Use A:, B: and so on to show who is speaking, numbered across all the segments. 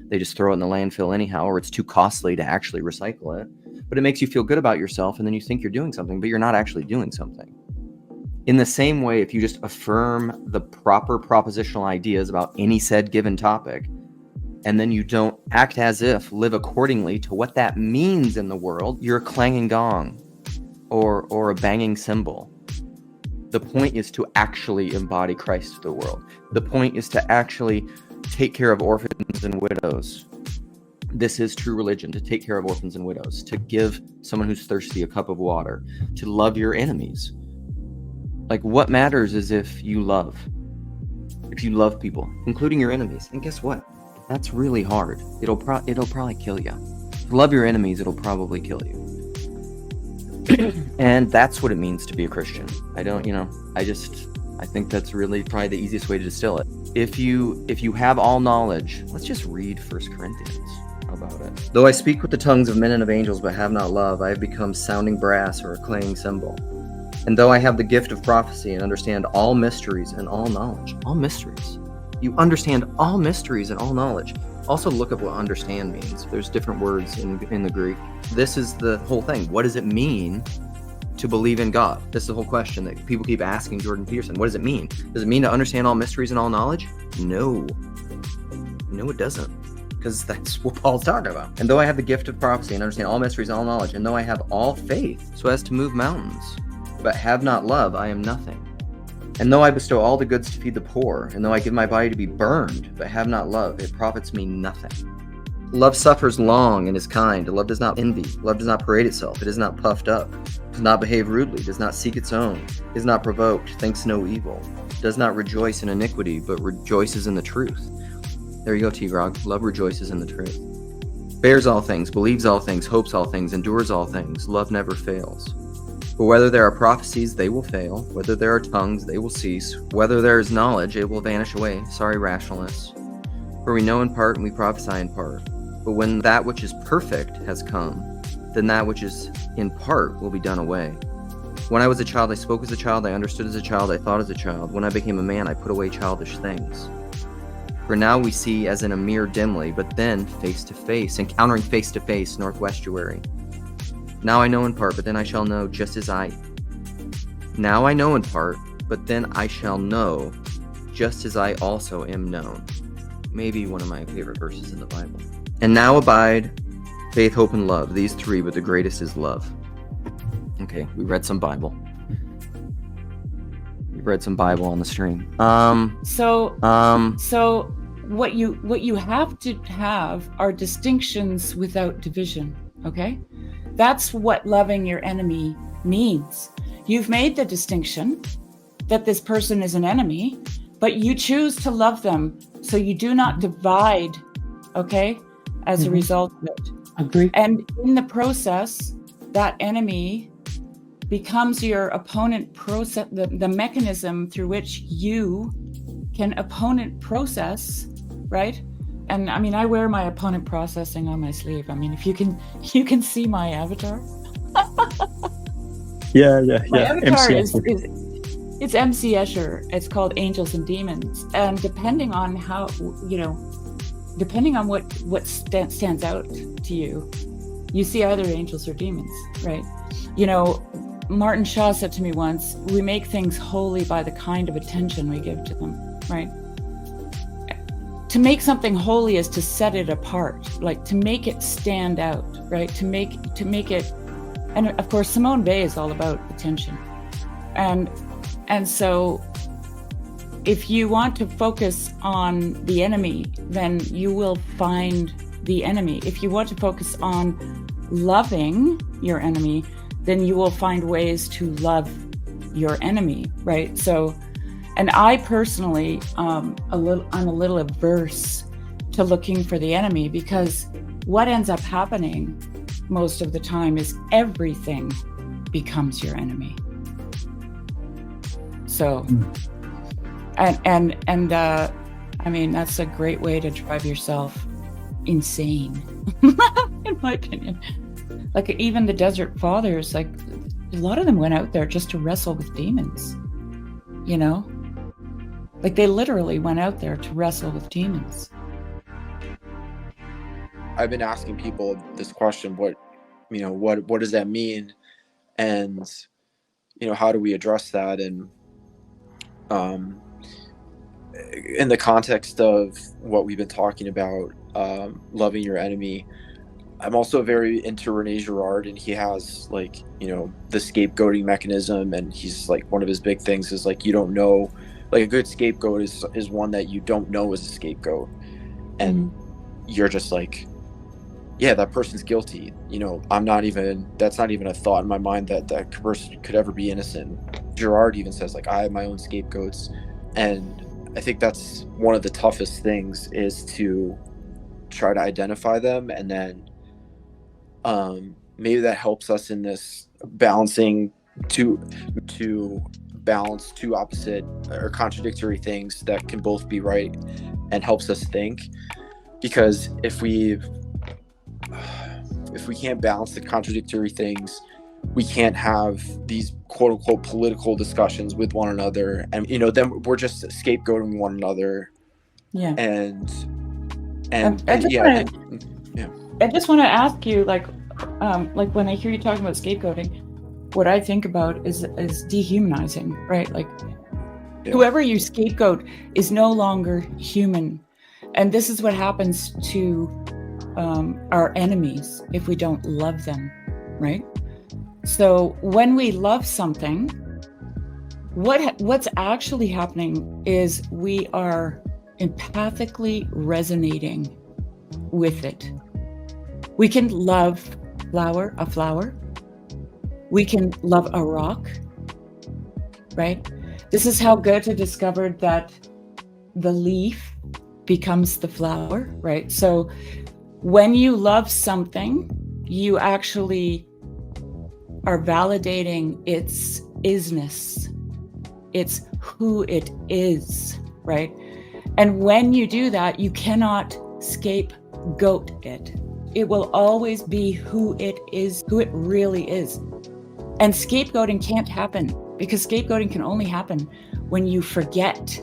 A: they just throw it in the landfill anyhow, or it's too costly to actually recycle it. But it makes you feel good about yourself, and then you think you're doing something, but you're not actually doing something. In the same way, if you just affirm the proper propositional ideas about any said given topic, and then you don't act as if, live accordingly to what that means in the world, you're a clanging gong or a banging cymbal. The point is to actually embody Christ to the world. The point is to actually take care of orphans and widows. This is true religion, to take care of orphans and widows, to give someone who's thirsty a cup of water, to love your enemies. Like, what matters is if you love people, including your enemies. And guess what? That's really hard. It'll probably kill you. To love your enemies, it'll probably kill you. And that's what it means to be a Christian. I think that's really probably the easiest way to distill it. If you have all knowledge, let's just read 1 Corinthians. How about it? Though I speak with the tongues of men and of angels, but have not love, I have become sounding brass or a clanging cymbal. And though I have the gift of prophecy and understand all mysteries and all knowledge, all mysteries. You understand all mysteries and all knowledge. Also look up what understand means. There's different words in the Greek. This is the whole thing. What does it mean to believe in God? This is the whole question that people keep asking Jordan Peterson. What does it mean? Does it mean to understand all mysteries and all knowledge? No. No, it doesn't. Because that's what Paul's talking about. And though I have the gift of prophecy and understand all mysteries and all knowledge, and though I have all faith so as to move mountains, but have not love, I am nothing. And though I bestow all the goods to feed the poor, and though I give my body to be burned, but have not love, it profits me nothing. Love suffers long and is kind. Love does not envy. Love does not parade itself. It is not puffed up. Does not behave rudely. Does not seek its own. Is not provoked. Thinks no evil. Does not rejoice in iniquity, but rejoices in the truth. There you go, T-Grog. Love rejoices in the truth. Bears all things, believes all things, hopes all things, endures all things. Love never fails. For whether there are prophecies, they will fail. Whether there are tongues, they will cease. Whether there is knowledge, it will vanish away. Sorry, rationalists. For we know in part and we prophesy in part. But when that which is perfect has come, then that which is in part will be done away. When I was a child, I spoke as a child, I understood as a child, I thought as a child. When I became a man, I put away childish things. For now we see as in a mirror dimly, but then face to face, encountering face to face, northwestuary. Now I know in part, but then I shall know Now I know in part, but then I shall know just as I also am known. Maybe one of my favorite verses in the Bible. And now abide faith, hope, and love. These three, but the greatest is love. Okay, we read some Bible. We read some Bible on the stream.
B: So what you have to have are distinctions without division, okay? That's what loving your enemy means. You've made the distinction that this person is an enemy, but you choose to love them, so you do not divide, okay, as a result of it.
C: Agreed.
B: And in the process, that enemy becomes your opponent process, the mechanism through which you can opponent process, right? And I mean, I wear my opponent processing on my sleeve. I mean, if you can see my avatar.
C: Yeah.
B: My avatar
C: MC
B: it's MC Escher. It's called Angels and Demons. And depending on how, depending on what stands out to you, you see either angels or demons, right? Martin Shaw said to me once, we make things holy by the kind of attention we give to them, right? To make something holy is to set it apart, like to make it stand out, right? To make it, and of course, Simone Weil is all about attention. And so if you want to focus on the enemy, then you will find the enemy. If you want to focus on loving your enemy, then you will find ways to love your enemy, right? So, and I personally, I'm a little averse to looking for the enemy, because what ends up happening most of the time is everything becomes your enemy. So, and I mean, that's a great way to drive yourself insane, in my opinion. Like even the Desert Fathers, like a lot of them went out there just to wrestle with demons, Like they literally went out there to wrestle with demons.
C: I've been asking people this question, what does that mean? And, how do we address that? And in the context of what we've been talking about, loving your enemy, I'm also very into Rene Girard, and he has like, the scapegoating mechanism, and he's like, one of his big things is like, you don't know, like a good scapegoat is one that you don't know is a scapegoat, and you're just like, yeah, that person's guilty. That's not even a thought in my mind that person could ever be innocent. Girard even says like, I have my own scapegoats. And I think that's one of the toughest things, is to try to identify them. And then maybe that helps us in this balancing to balance two opposite or contradictory things that can both be right, and helps us think. Because if we can't balance the contradictory things, we can't have these quote unquote political discussions with one another, and then we're just scapegoating one another.
B: Yeah.
C: And
B: I just want to ask you, like when I hear you talking about scapegoating, what I think about is dehumanizing, right? Like, whoever you scapegoat is no longer human. And this is what happens to our enemies if we don't love them, right? So when we love something, what's actually happening is we are empathically resonating with it. We can love a flower. We can love a rock, right? This is how Goethe discovered that the leaf becomes the flower, right? So when you love something, you actually are validating its isness. It's who it is, right? And when you do that, you cannot scapegoat it. It will always be who it is, who it really is. And scapegoating can't happen, because scapegoating can only happen when you forget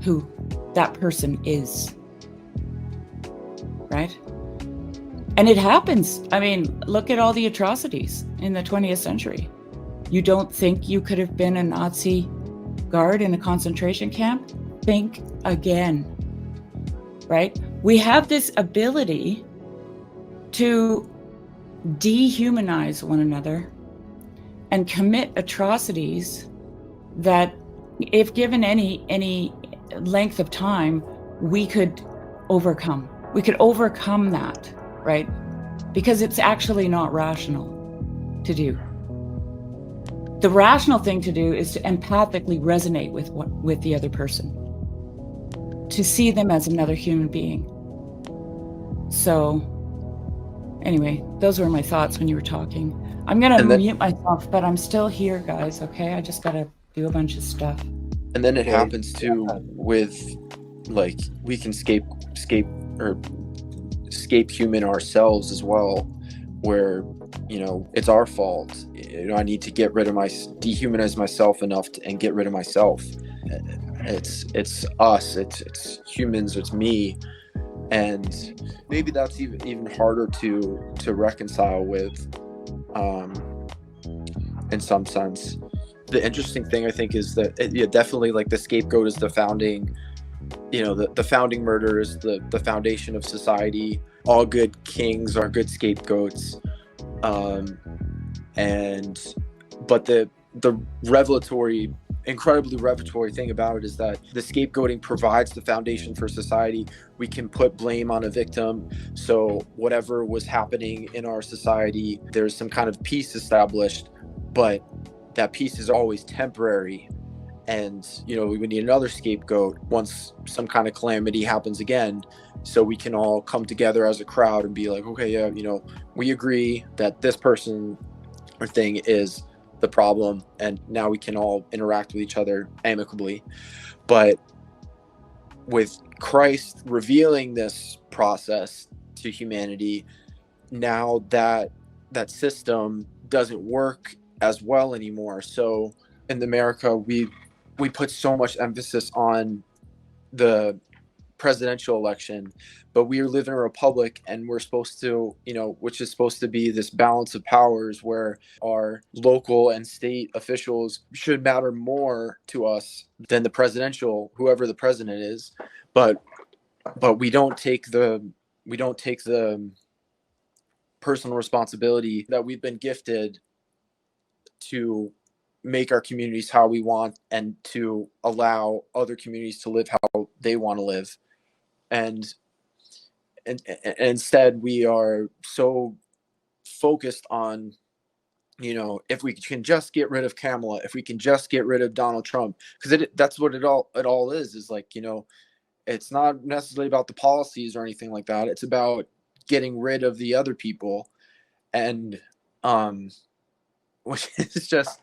B: who that person is, right? And it happens. I mean, look at all the atrocities in the 20th century. You don't think you could have been a Nazi guard in a concentration camp? Think again, right? We have this ability to dehumanize one another and commit atrocities that, if given any length of time, we could overcome. We could overcome that, right? Because it's actually not rational to do. The rational thing to do is to empathically resonate with the other person, to see them as another human being. So anyway, those were my thoughts when you were talking. I'm going to mute myself, but I'm still here, guys, okay? I just got to do a bunch of stuff.
C: And then it happens too with, like, we can scape human ourselves as well, where, it's our fault. I need to dehumanize myself enough and get rid of myself. It's us, it's humans, it's me. And maybe that's even harder to reconcile with, in some sense. The interesting thing, I think, is that definitely, like, the scapegoat is the founding, the founding murder is the foundation of society. All good kings are good scapegoats. But the incredibly revelatory thing about it is that the scapegoating provides the foundation for society. We can put blame on a victim. So whatever was happening in our society, there's some kind of peace established, but that peace is always temporary. And, we need another scapegoat once some kind of calamity happens again. So we can all come together as a crowd and be like, okay, yeah, we agree that this person or thing is the problem, and now we can all interact with each other amicably. But with Christ revealing this process to humanity, now that system doesn't work as well anymore. So in America, we put so much emphasis on the presidential election, but we live in a republic, and we're supposed to, which is supposed to be this balance of powers where our local and state officials should matter more to us than the presidential, whoever the president is. But we don't take the personal responsibility that we've been gifted to make our communities how we want and to allow other communities to live how they want to live. And instead we are so focused on, if we can just get rid of Kamala, if we can just get rid of Donald Trump, because that's what it all is like, it's not necessarily about the policies or anything like that. It's about getting rid of the other people. And which is just,